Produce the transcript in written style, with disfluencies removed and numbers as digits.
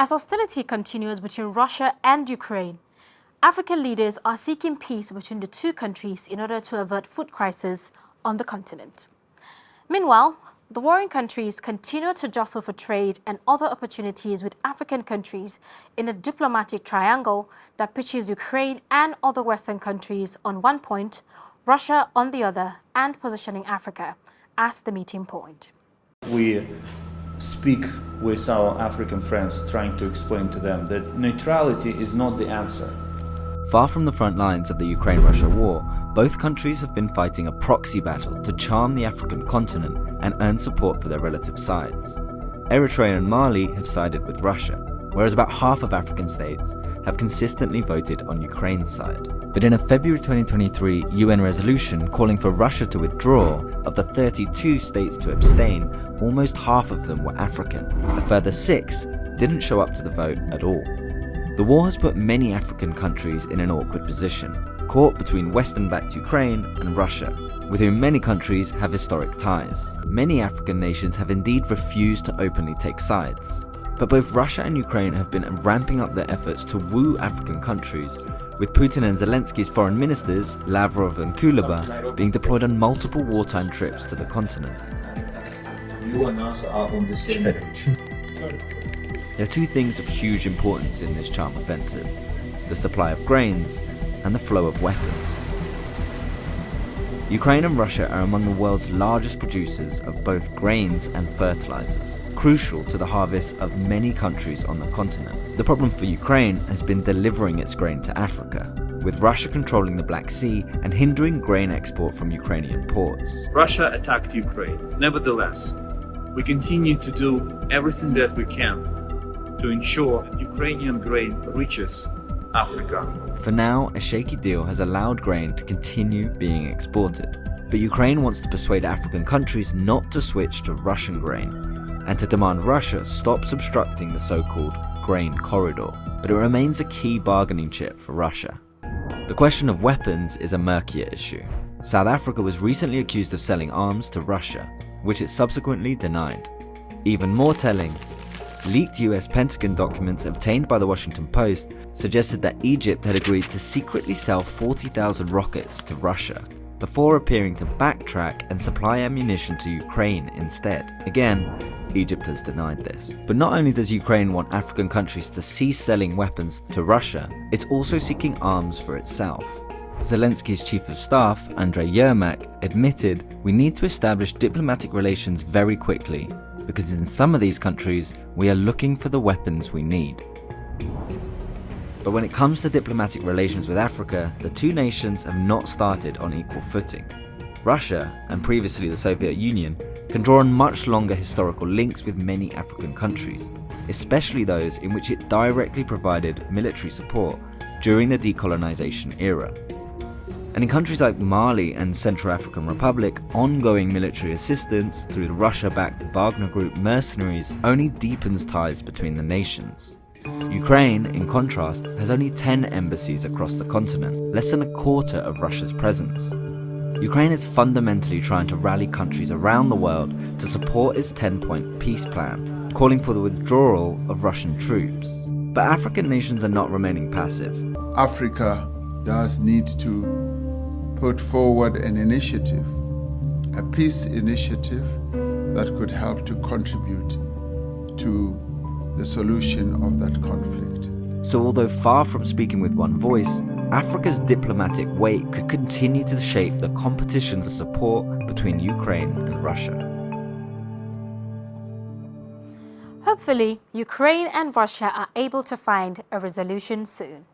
As hostility continues between Russia and Ukraine, African leaders are seeking peace between the two countries in order to avert food crisis on the continent. Meanwhile, the warring countries continue to jostle for trade and other opportunities with African countries in a diplomatic triangle that pitches Ukraine and other Western countries on one point, Russia on the other, and positioning Africa as the meeting point. We speak with our African friends, trying to explain to them that neutrality is not the answer. Far from the front lines of the Ukraine-Russia war, both countries have been fighting a proxy battle to charm the African continent and earn support for their relative sides. Eritrea and Mali have sided with Russia, whereas about half of African states have consistently voted on Ukraine's side. But in a February 2023 UN resolution calling for Russia to withdraw, of the 32 states to abstain, almost half of them were African. A further 6 didn't show up to the vote at all. The war has put many African countries in an awkward position, caught between Western-backed Ukraine and Russia, with whom many countries have historic ties. Many African nations have indeed refused to openly take sides. But both Russia and Ukraine have been ramping up their efforts to woo African countries, with Putin and Zelensky's foreign ministers, Lavrov and Kuleba, being deployed on multiple wartime trips to the continent. You and us are on the same page. There are two things of huge importance in this charm offensive: the supply of grains and the flow of weapons. Ukraine and Russia are among the world's largest producers of both grains and fertilizers, crucial to the harvests of many countries on the continent. The problem for Ukraine has been delivering its grain to Africa, with Russia controlling the Black Sea and hindering grain export from Ukrainian ports. Russia attacked Ukraine. Nevertheless, we continue to do everything that we can to ensure that Ukrainian grain reaches Africa. For now, a shaky deal has allowed grain to continue being exported. But Ukraine wants to persuade African countries not to switch to Russian grain, and to demand Russia stop obstructing the so-called grain corridor. But it remains a key bargaining chip for Russia. The question of weapons is a murkier issue. South Africa was recently accused of selling arms to Russia, which it subsequently denied. Even more telling, leaked US Pentagon documents obtained by the Washington Post suggested that Egypt had agreed to secretly sell 40,000 rockets to Russia, before appearing to backtrack and supply ammunition to Ukraine instead. Again, Egypt has denied this. But not only does Ukraine want African countries to cease selling weapons to Russia, it's also seeking arms for itself. Zelensky's chief of staff, Andriy Yermak, admitted, "We need to establish diplomatic relations very quickly, because in some of these countries, we are looking for the weapons we need." But when it comes to diplomatic relations with Africa, the two nations have not started on equal footing. Russia, and previously the Soviet Union, can draw on much longer historical links with many African countries, especially those in which it directly provided military support during the decolonization era. And in countries like Mali and Central African Republic, ongoing military assistance through the Russia-backed Wagner Group mercenaries only deepens ties between the nations. Ukraine, in contrast, has only 10 embassies across the continent, less than a quarter of Russia's presence. Ukraine is fundamentally trying to rally countries around the world to support its 10-point peace plan, calling for the withdrawal of Russian troops. But African nations are not remaining passive. Africa does need to put forward an initiative, a peace initiative that could help to contribute to the solution of that conflict. So although far from speaking with one voice, Africa's diplomatic weight could continue to shape the competition for support between Ukraine and Russia. Hopefully, Ukraine and Russia are able to find a resolution soon.